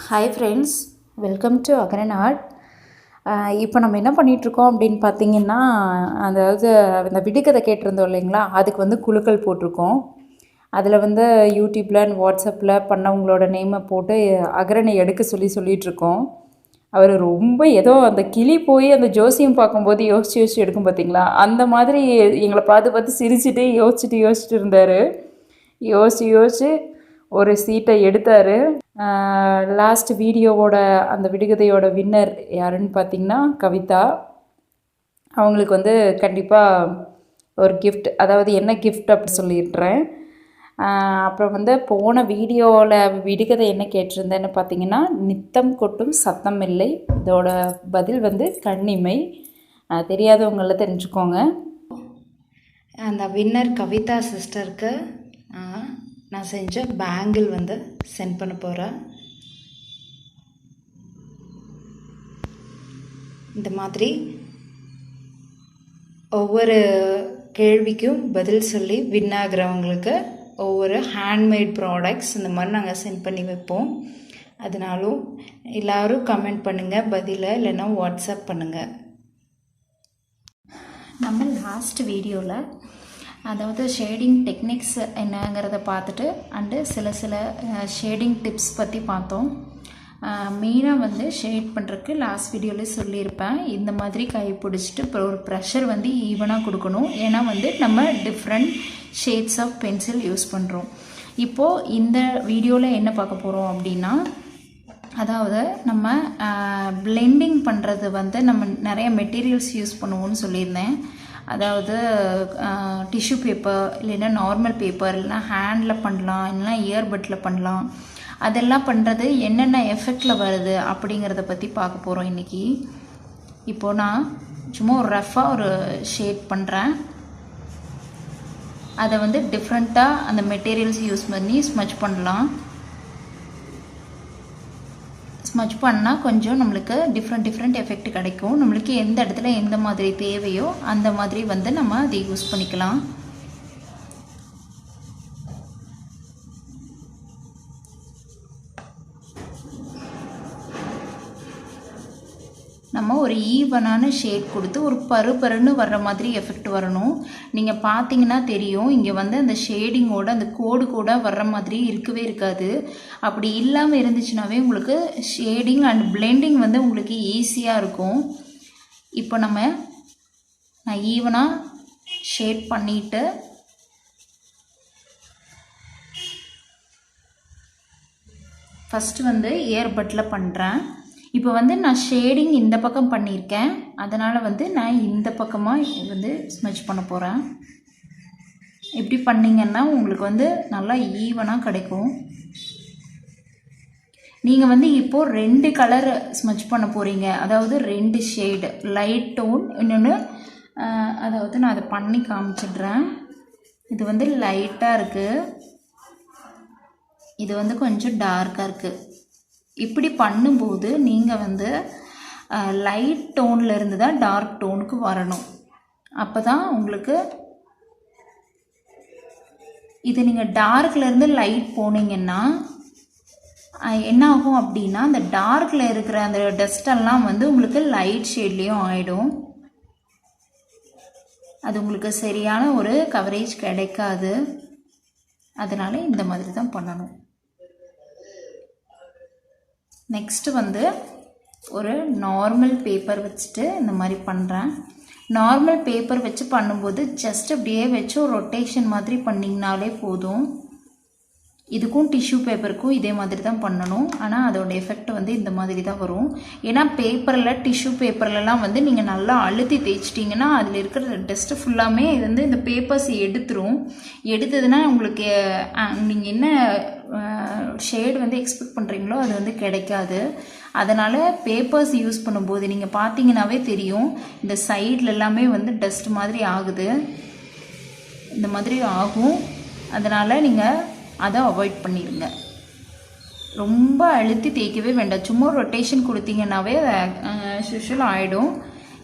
Hi friends, welcome to Akaran Art. இப்போ நம்ம என்ன பண்ணிகிட்ருக்கோம் அப்படின்னு பார்த்தீங்கன்னா, அதாவது அந்த விடுகதை கேட்டிருந்தோம் இல்லைங்களா, அதுக்கு வந்து குழுக்கள் போட்டிருக்கோம். அதில் வந்து யூடியூப்பில் அண்ட் வாட்ஸ்அப்பில் பண்ணவங்களோட நேமை போட்டு அகரனை எடுக்க சொல்லிகிட்ருக்கோம். அவர் ரொம்ப ஏதோ அந்த கிளி போய் அந்த ஜோசியம் பார்க்கும்போது யோசித்து எடுக்கும் பார்த்தீங்களா, அந்த மாதிரி எங்களை பார்த்து சிரிச்சுட்டே யோசிச்சுட்டு இருந்தார். யோசித்து ஒரு சீட்டை எடுத்தார். லாஸ்ட் வீடியோவோட அந்த விடுகதையோட வின்னர் யாருன்னு பார்த்தீங்கன்னா கவிதா. அவங்களுக்கு வந்து கண்டிப்பாக ஒரு கிஃப்ட், அதாவது என்ன கிஃப்ட் அப்படி சொல்லிடுறேன். அப்புறம் வந்து போன வீடியோவில் விடுகதை என்ன கேட்டிருந்தேன்னு பார்த்தீங்கன்னா, நித்தம் கொட்டும் சத்தம் இல்லை. இதோட பதில் வந்து கண்ணிமை. தெரியாதவங்கள தெரிஞ்சுக்கோங்க. அந்த வின்னர் கவிதா சிஸ்டருக்கு நான் செஞ்ச பேங்கிள் வந்து சென்ட் பண்ண போகிறேன். இந்த மாதிரி ஒவ்வொரு கேள்விக்கும் பதில் சொல்லி வின் ஆகிறவங்களுக்கு ஒவ்வொரு ஹேண்ட்மேட் ப்ராடக்ட்ஸ் இந்த மாதிரி நாங்கள் சென்ட் பண்ணி வைப்போம். அதனாலும் எல்லோரும் கமெண்ட் பண்ணுங்கள், பதிலை இல்லைன்னா வாட்ஸ்அப் பண்ணுங்கள். நம்ம லாஸ்ட் வீடியோவில் அதாவது ஷேடிங் டெக்னிக்ஸ் என்னங்கிறத பார்த்துட்டு அண்டு சில ஷேடிங் டிப்ஸ் பற்றி பார்த்தோம். மெயினாக வந்து ஷேட் பண்ணுறதுக்கு லாஸ்ட் வீடியோவில் சொல்லியிருப்பேன். இந்த மாதிரி கை பிடிச்சிட்டு இப்போ ஒரு ப்ரெஷர் வந்து ஈவனாக கொடுக்கணும். ஏன்னா வந்து நம்ம different shades of pencil use பண்ணுறோம். இப்போது இந்த வீடியோவில் என்ன பார்க்க போகிறோம் அப்படின்னா, அதாவது நம்ம பிளெண்டிங் பண்ணுறது வந்து நம்ம நிறைய மெட்டீரியல்ஸ் யூஸ் பண்ணுவோம்னு சொல்லியிருந்தேன். அதாவது டிஷ்யூ பேப்பர் இல்லைன்னா நார்மல் பேப்பர் இல்லைனா ஹேண்டில் பண்ணலாம், இல்லைனா இயர்பட்டில் பண்ணலாம். அதெல்லாம் பண்ணுறது என்னென்ன எஃபெக்டில் வருது அப்படிங்கிறத பற்றி பார்க்க போகிறோம் இன்றைக்கி. இப்போது நான் சும்மா ஒரு ரஃப்பாக ஒரு ஷேட் பண்ணுறேன். அதை வந்து டிஃப்ரெண்ட்டாக அந்த மெட்டீரியல்ஸ் யூஸ் பண்ணி ஸ்மச் பண்ணலாம். ஸ்மச் பண்ணால் கொஞ்சம் நம்மளுக்கு டிஃப்ரெண்ட் எஃபெக்ட் கிடைக்கும். நம்மளுக்கு எந்த இடத்துல எந்த மாதிரி தேவையோ அந்த மாதிரி வந்து நம்ம அதை யூஸ் பண்ணிக்கலாம். நம்ம ஒரு ஈவனான ஷேட் கொடுத்து ஒரு பருன்னு வர்ற மாதிரி எஃபெக்ட் வரணும். நீங்கள் பார்த்தீங்கன்னா தெரியும், இங்கே வந்து அந்த ஷேடிங்கோட அந்த கோடு வர்ற மாதிரி இருக்கவே இருக்காது. அப்படி இல்லாமல் இருந்துச்சுனாவே உங்களுக்கு ஷேடிங் அண்ட் பிளெண்டிங் வந்து உங்களுக்கு ஈஸியாக இருக்கும். இப்போ நான் ஈவனாக ஷேட் பண்ணிவிட்டு ஃபஸ்ட்டு வந்து இயர்பட்டில் பண்ணுறேன். இப்போ வந்து நான் ஷேடிங் இந்த பக்கம் பண்ணியிருக்கேன், அதனால் வந்து நான் இந்த பக்கமாக வந்து ஸ்மெச் பண்ண போகிறேன். இப்படி பண்ணிங்கன்னா உங்களுக்கு வந்து நல்லா ஈவனாக கிடைக்கும். நீங்கள் வந்து இப்போது 2 கலர் ஸ்மெச் பண்ண போகிறீங்க, அதாவது 2 ஷேடு, லைட் டோன், இன்னொன்று அதாவது நான் அதை பண்ணி காமிச்சிடுறேன். இது வந்து லைட்டாக இருக்குது, இது வந்து கொஞ்சம் டார்க்காக இருக்குது. இப்படி பண்ணும்போது நீங்கள் வந்து லைட் டோனில் இருந்து தான் டார்க் டோனுக்கு வரணும். அப்போ தான் உங்களுக்கு இது நீங்கள் டார்க்லேருந்து லைட் போனீங்கன்னா என்ன ஆகும் அப்படின்னா, அந்த டார்க்கில் இருக்கிற அந்த டஸ்டெல்லாம் வந்து உங்களுக்கு லைட் ஷேட்லேயும் ஆகிடும். அது உங்களுக்கு சரியான ஒரு கவரேஜ் கிடைக்காது. அதனால் இந்த மாதிரி தான் பண்ணணும். நெக்ஸ்ட்டு வந்து ஒரு நார்மல் பேப்பர் வச்சுட்டு இந்த மாதிரி பண்ணுறேன். நார்மல் பேப்பர் வச்சு பண்ணும்போது ஜஸ்ட் அப்படியே வச்சு ஒரு ரொட்டேஷன் மாதிரி பண்ணிங்கனாலே போதும். இதுக்கும் டிஷ்யூ பேப்பருக்கும் இதே மாதிரி தான் பண்ணணும். ஆனால் அதோட எஃபெக்ட் வந்து இந்த மாதிரி தான் வரும். ஏன்னா பேப்பரில் டிஷ்யூ பேப்பர்லலாம் வந்து நீங்கள் நல்லா அழுத்தி தேய்ச்சிட்டிங்கன்னா அதில் இருக்கிற டஸ்ட்டு ஃபுல்லாமே இது வந்து இந்த பேப்பர்ஸ் எடுத்ததுன்னா உங்களுக்கு நீங்கள் என்ன ஷேட் வந்து எக்ஸ்பெக்ட் பண்ணுறீங்களோ அது வந்து கிடைக்காது. அதனால் பேப்பர்ஸ் யூஸ் பண்ணும்போது நீங்கள் பார்த்தீங்கன்னாவே தெரியும், இந்த சைடில் எல்லாமே வந்து டஸ்ட் மாதிரி ஆகுது, இந்த மாதிரி ஆகும். அதனால் நீங்கள் அதை அவாய்ட் பண்ணிடுங்க. ரொம்ப அழுத்தி தேய்க்கவே வேண்டாம், சும்மா ரொட்டேஷன் கொடுத்தீங்கன்னாவே யூஷுவல் ஆகிடும்.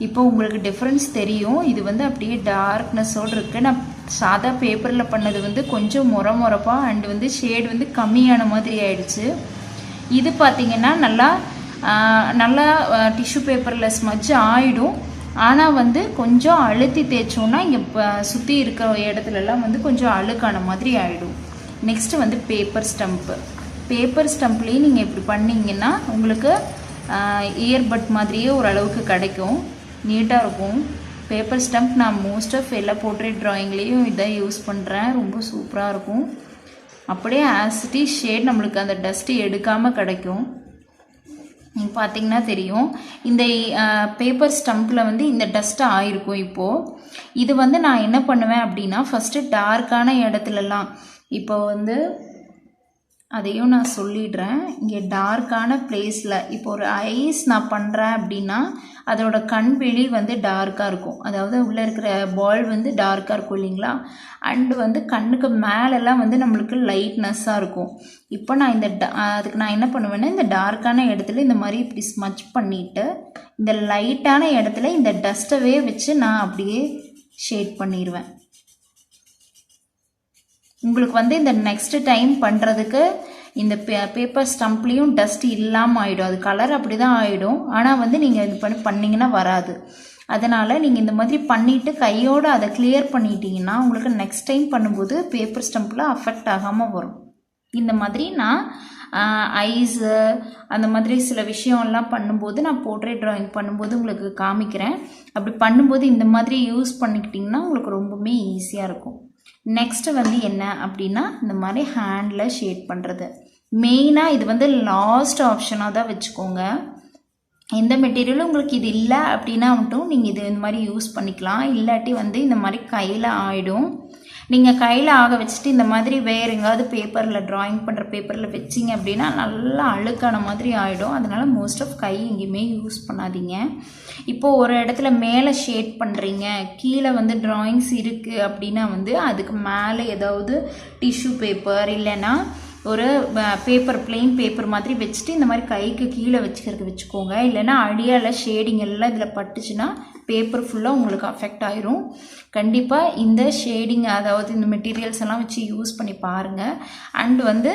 இப்போ உங்களுக்கு டிஃப்ரென்ஸ் தெரியும். இது வந்து அப்படியே டார்க்னஸோடு இருக்குது. நான் சாதா பேப்பரில் பண்ணது வந்து கொஞ்சம் முறப்பாக அண்டு வந்து ஷேட் வந்து கம்மியான மாதிரி ஆயிடுச்சு. இது பார்த்திங்கன்னா நல்லா டிஷ்யூ பேப்பரில் ஸ்மஜ் ஆகிடும். ஆனால் வந்து கொஞ்சம் அழுத்தி தேய்ச்சோன்னா இங்கே சுற்றி இருக்கிற இடத்துலலாம் வந்து கொஞ்சம் அழுக்கான மாதிரி ஆகிடும். நெக்ஸ்ட்டு வந்து பேப்பர் ஸ்டம்ப்பு. பேப்பர் ஸ்டம்ப்லேயும் நீங்கள் இப்படி பண்ணிங்கன்னா உங்களுக்கு இயர்பட் மாதிரியே ஓரளவுக்கு கிடைக்கும், நீட்டாக இருக்கும். பேப்பர் ஸ்டம்ப் நான் மோஸ்ட் ஆஃப் எல்லா போர்ட்ரேட் ட்ராயிங்லேயும் இதை யூஸ் பண்ணுறேன். ரொம்ப சூப்பராக இருக்கும். அப்படியே ஆசிட்டி ஷேட் நம்மளுக்கு அந்த டஸ்ட்டு எடுக்காமல் கிடைக்கும். நீங்கள் பார்த்தீங்கன்னா தெரியும், இந்த பேப்பர் ஸ்டம்பில் வந்து இந்த டஸ்ட்டு ஆயிருக்கும். இப்போது இது வந்து நான் என்ன பண்ணுவேன் அப்படின்னா, ஃபஸ்ட்டு டார்க்கான இடத்துலலாம் இப்போ வந்து அதையும் நான் சொல்லிடுறேன். இங்கே டார்க்கான பிளேஸில் இப்போ ஒரு ஐஸ் நான் பண்ணுறேன் அப்படின்னா அதோட கண்வெளி வந்து டார்க்காக இருக்கும். அதாவது உள்ளே இருக்கிற பால் வந்து டார்க்காக இருக்கும் இல்லைங்களா. அண்டு வந்து கண்ணுக்கு மேலெல்லாம் வந்து நம்மளுக்கு லைட்னஸ்ஸாக இருக்கும். இப்போ நான் அதுக்கு நான் என்ன பண்ணுவேன்னா, இந்த டார்க்கான இடத்துல இந்த மாதிரி இப்படி ஸ்மச் பண்ணிவிட்டு இந்த லைட்டான இடத்துல இந்த டஸ்ட்டவே வச்சு நான் அப்படியே ஷேட் பண்ணிடுவேன். உங்களுக்கு வந்து இந்த நெக்ஸ்ட் டைம் பண்ணுறதுக்கு இந்த பேப்பர் ஸ்டம்ப்லேயும் டஸ்ட் இல்லாமல் ஆகிடும். அது கலர் அப்படி தான் ஆகிடும். ஆனால் வந்து நீங்கள் இது பண்ணிங்கன்னா வராது. அதனால் நீங்கள் இந்த மாதிரி பண்ணிவிட்டு கையோடு அதை கிளியர் பண்ணிட்டீங்கன்னா உங்களுக்கு நெக்ஸ்ட் டைம் பண்ணும்போது பேப்பர் ஸ்டம்பில் அஃபெக்ட் ஆகாமல் வரும். இந்த மாதிரி நான் ஐஸு அந்த மாதிரி சில விஷயம்லாம் பண்ணும்போது நான் போர்ட்ரேட் ட்ராயிங் பண்ணும்போது உங்களுக்கு காமிக்கிறேன். அப்படி பண்ணும்போது இந்த மாதிரி யூஸ் பண்ணிக்கிட்டிங்கன்னா உங்களுக்கு ரொம்பவுமே ஈஸியாக இருக்கும். நெக்ஸ்ட்டு வந்து என்ன அப்படின்னா, இந்த மாதிரி ஹேண்டில் ஷேட் பண்ணுறது. மெயினாக இது வந்து லாஸ்ட் ஆப்ஷனாக தான் வச்சுக்கோங்க. எந்த மெட்டீரியலும் உங்களுக்கு இது இல்லை அப்படின்னா மட்டும் நீங்கள் இது இந்த மாதிரி யூஸ் பண்ணிக்கலாம். இல்லாட்டி வந்து இந்த மாதிரி கையில் ஆகிடும். நீங்கள் கையில் ஆக வச்சுட்டு இந்த மாதிரி வேறு எங்காவது பேப்பரில் ட்ராயிங் பண்ணுற பேப்பரில் வச்சிங்க அப்படின்னா நல்லா அழுக்கான மாதிரி ஆகிடும். அதனால் மோஸ்ட் ஆஃப் கை எங்கேயுமே யூஸ் பண்ணாதீங்க. இப்போது ஒரு இடத்துல மேலே ஷேட் பண்ணுறீங்க, கீழே வந்து ட்ராயிங்ஸ் இருக்குது அப்படின்னா வந்து அதுக்கு மேலே ஏதாவது டிஷ்யூ பேப்பர் இல்லைன்னா ஒரு பேப்பர் பிளெயின் பேப்பர் மாதிரி வச்சுட்டு இந்த மாதிரி கைக்கு கீழே வச்சுக்கோங்க. இல்லைன்னா அடியால் ஷேடிங் எல்லாம் இதில் பட்டுச்சுன்னா பேப்பர் ஃபுல்லாக உங்களுக்கு அஃபெக்ட் ஆயிரும். கண்டிப்பாக இந்த ஷேடிங் அதாவது இந்த மெட்டீரியல்ஸ் எல்லாம் வச்சு யூஸ் பண்ணி பாருங்கள். அண்டு வந்து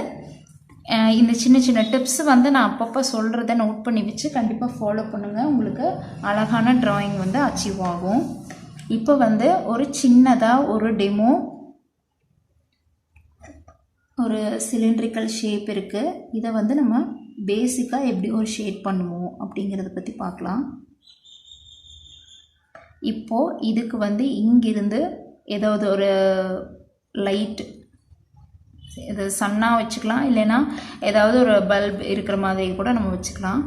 இந்த சின்ன சின்ன டிப்ஸ் வந்து நான் அப்பப்போ சொல்கிறத நோட் பண்ணி வச்சு கண்டிப்பாக ஃபாலோ பண்ணுங்கள். உங்களுக்கு அழகான ட்ராயிங் வந்து அச்சீவ் ஆகும். இப்போ வந்து ஒரு சின்னதாக ஒரு டெமோ, ஒரு சிலிண்ட்ரிக்கல் ஷேப் இருக்குது. இதை வந்து நம்ம பேசிக்காக எப்படி ஒரு ஷேட் பண்ணுவோம் அப்படிங்கிறத பற்றி பார்க்கலாம். இப்போது இதுக்கு வந்து இங்கிருந்து ஏதாவது ஒரு லைட், இது சன்னாக வச்சுக்கலாம், இல்லைன்னா ஏதாவது ஒரு பல்ப் இருக்கிற மாதிரி கூட நம்ம வச்சுக்கலாம்.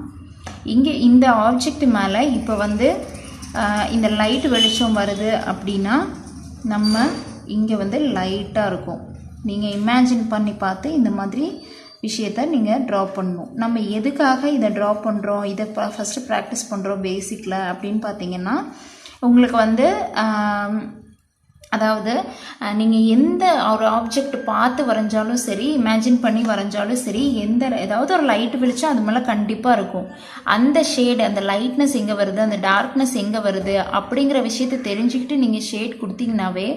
இங்கே இந்த ஆப்ஜெக்ட் மேலே இப்போ வந்து இந்த லைட் வெளிச்சம் வருது அப்படின்னா நம்ம இங்கே வந்து லைட்டாக இருக்கும். நீங்கள் இமேஜின் பண்ணி பார்த்து இந்த மாதிரி விஷயத்தை நீங்கள் ட்ரா பண்ணணும். நம்ம எதுக்காக இதை ட்ரா பண்ணுறோம், இதை ஃபஸ்ட்டு ப்ராக்டிஸ் பண்ணுறோம் பேசிக்கில் அப்படின்னு பார்த்தீங்கன்னா, உங்களுக்கு வந்து அதாவது நீங்கள் எந்த ஒரு ஆப்ஜெக்ட் பார்த்து வரைஞ்சாலும் சரி, இமேஜின் பண்ணி வரைஞ்சாலும் சரி, ஏதாவது ஒரு லைட் வெளிச்சம் அது மேலே கண்டிப்பாக இருக்கும். அந்த ஷேடு, அந்த லைட்னஸ் எங்கே வருது, அந்த டார்க்னஸ் எங்கே வருது அப்படிங்கிற விஷயத்தை தெரிஞ்சுக்கிட்டு நீங்கள் ஷேட் கொடுத்தீங்கன்னாவே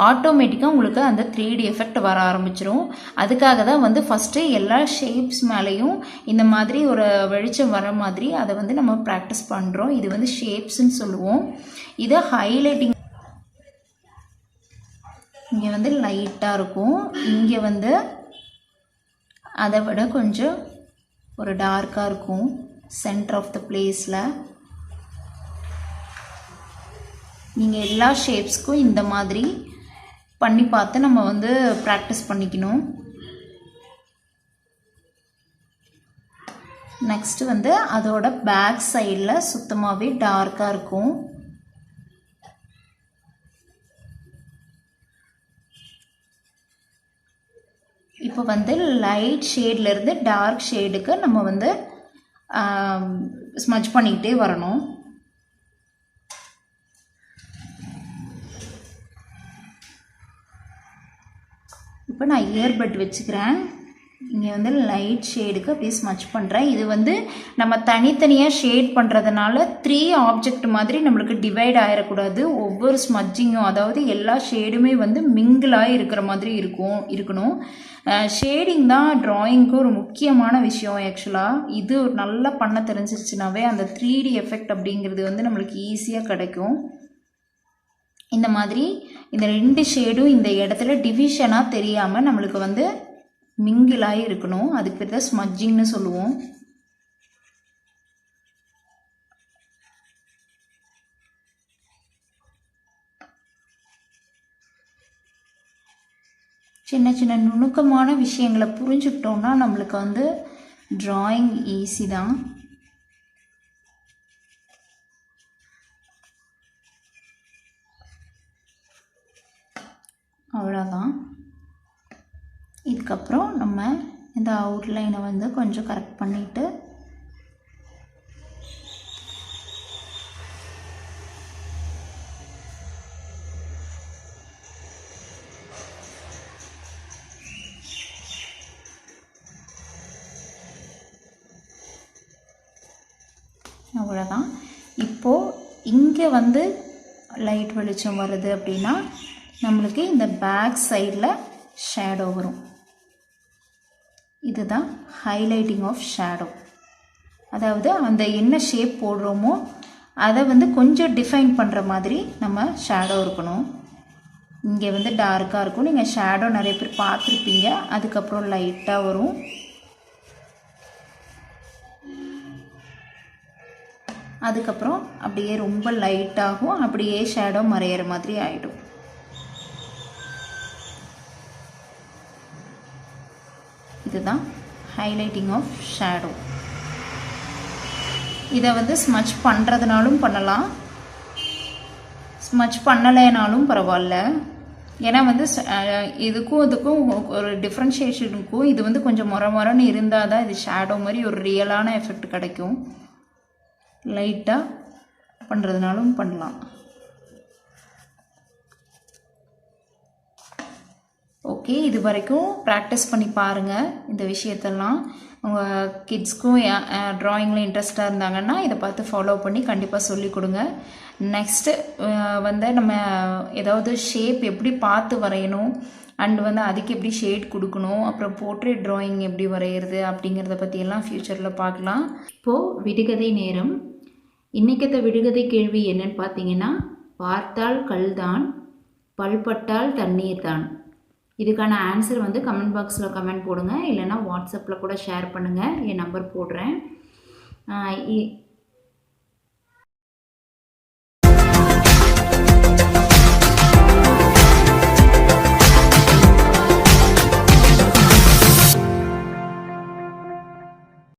ஆட்டோமேட்டிக்காக உங்களுக்கு அந்த 3D எஃபெக்ட் வர ஆரம்பிச்சிடும். அதுக்காக தான் வந்து ஃபஸ்ட்டு எல்லா ஷேப்ஸ் மேலேயும் இந்த மாதிரி ஒரு வெளிச்சம் வர மாதிரி அதை வந்து நம்ம ப்ராக்டிஸ் பண்ணுறோம். இது வந்து ஷேப்ஸ்ன்னு சொல்லுவோம். இதை ஹைலைட்டிங் இங்கே வந்து லைட்டாக இருக்கும், இங்கே வந்து அதை விட கொஞ்சம் ஒரு டார்க்காக இருக்கும் சென்டர் ஆஃப் த பிளேஸில். நீங்கள் எல்லா ஷேப்ஸ்க்கும் இந்த மாதிரி பண்ணி பார்த்து நம்ம வந்து ப்ராக்டிஸ் பண்ணிக்கணும். நெக்ஸ்ட்டு வந்து அதோட பேக் சைடில் சுத்தமாகவே டார்க்காக இருக்கும். இப்போ வந்து லைட் ஷேட்லேருந்து டார்க் ஷேடுக்கு நம்ம வந்து ஸ்மஜ் பண்ணிக்கிட்டே வரணும். இப்போ நான் இயர்பட் வச்சுக்கிறேன். இங்கே வந்து லைட் ஷேடுக்கு அப்படியே ஸ்மச் பண்ணுறேன். இது வந்து நம்ம தனித்தனியாக ஷேட் பண்ணுறதுனால 3 ஆப்ஜெக்ட் மாதிரி நம்மளுக்கு டிவைட் ஆகிடக்கூடாது. ஒவ்வொரு ஸ்மட்ஜிங்கும், அதாவது எல்லா ஷேடுமே வந்து மிங்கிளாக இருக்கிற மாதிரி இருக்கணும். ஷேடிங் தான் ட்ராயிங்க்கு ஒரு முக்கியமான விஷயம். ஆக்சுவலாக இது நல்லா பண்ண தெரிஞ்சிருச்சுனாவே அந்த 3D எஃபெக்ட் அப்படிங்கிறது வந்து நம்மளுக்கு ஈஸியாக கிடைக்கும். இந்த மாதிரி இந்த 2 ஷேடும் இந்த இடத்துல டிவிஷனாக தெரியாமல் நம்மளுக்கு வந்து மிங்கிளாகி இருக்கணும். அதுக்கு பேர் தான் ஸ்மட்ஜிங்னு சொல்லுவோம். சின்ன சின்ன நுணுக்கமான விஷயங்களை புரிஞ்சுக்கிட்டோம்னா நம்மளுக்கு வந்து ட்ராயிங் ஈஸி தான். அவ்வளோதான். இதுக்கப்புறம் நம்ம இந்த அவுட்லைனை வந்து கொஞ்சம் கரெக்ட் பண்ணிவிட்டு அவ்வளோதான். இப்போது இங்கே வந்து லைட் வெளிச்சம் வருது அப்படின்னா நம்மளுக்கு இந்த பேக் சைடில் ஷேடோ வரும். இதுதான் ஹைலைட்டிங் ஆஃப் ஷேடோ. அதாவது அந்த என்ன ஷேப் போடுறோமோ அதை வந்து கொஞ்சம் டிஃபைன் பண்ணுற மாதிரி நம்ம ஷேடோ இருக்கணும். இங்கே வந்து டார்க்காக இருக்கும். நீங்கள் ஷேடோ நிறைய பேர் பார்த்துருப்பீங்க. அதுக்கப்புறம் லைட்டாக வரும். அதுக்கப்புறம் அப்படியே ரொம்ப லைட்டாகும். அப்படியே ஷேடோ மறையிற மாதிரி ஆகிடும். இதுதான் ஹைலைட்டிங் ஆஃப் ஷேடோ. இதை வந்து ஸ்மச் பண்ணுறதுனாலும் பண்ணலாம், ஸ்மச் பண்ணலைனாலும் பரவாயில்ல. ஏன்னா வந்து இதுக்கும் ஒரு டிஃப்ரென்ஷியேஷனுக்கும் இது வந்து கொஞ்சம் மொரன்னு இருந்தால் தான் இது ஷேடோ மாதிரி ஒரு ரியலான எஃபெக்ட் கிடைக்கும். லைட்டாக பண்ணுறதுனாலும் பண்ணலாம். ஓகே, இது வரைக்கும் ப்ராக்டிஸ் பண்ணி பாருங்கள். இந்த விஷயத்தெல்லாம் உங்கள் கிட்ஸ்க்கும் ட்ராயிங்கில் இன்ட்ரெஸ்டாக இருந்தாங்கன்னா இதை பார்த்து ஃபாலோ பண்ணி கண்டிப்பாக சொல்லிக் கொடுங்க. நெக்ஸ்ட்டு வந்து நம்ம ஏதாவது ஷேப் எப்படி பார்த்து வரையணும் அண்ட் வந்து அதுக்கு எப்படி ஷேட் கொடுக்கணும், அப்புறம் போர்ட்ரேட் ட்ராயிங் எப்படி வரைகிறது அப்படிங்கிறத பற்றியெல்லாம் ஃப்யூச்சரில் பார்க்கலாம். இப்போது விடுகதை நேரம். இன்றைக்கத்த விடுகதை கேள்வி என்னன்னு பார்த்தீங்கன்னா, பார்த்தால் கல்தான், பல்பட்டால் தண்ணீர் தான். இதுக்கான ஆன்சர் வந்து கமெண்ட் பாக்ஸில் கமெண்ட் போடுங்க, இல்லைனா வாட்ஸ்அப்பில் கூட ஷேர் பண்ணுங்கள். என் நம்பர் போடுறேன்.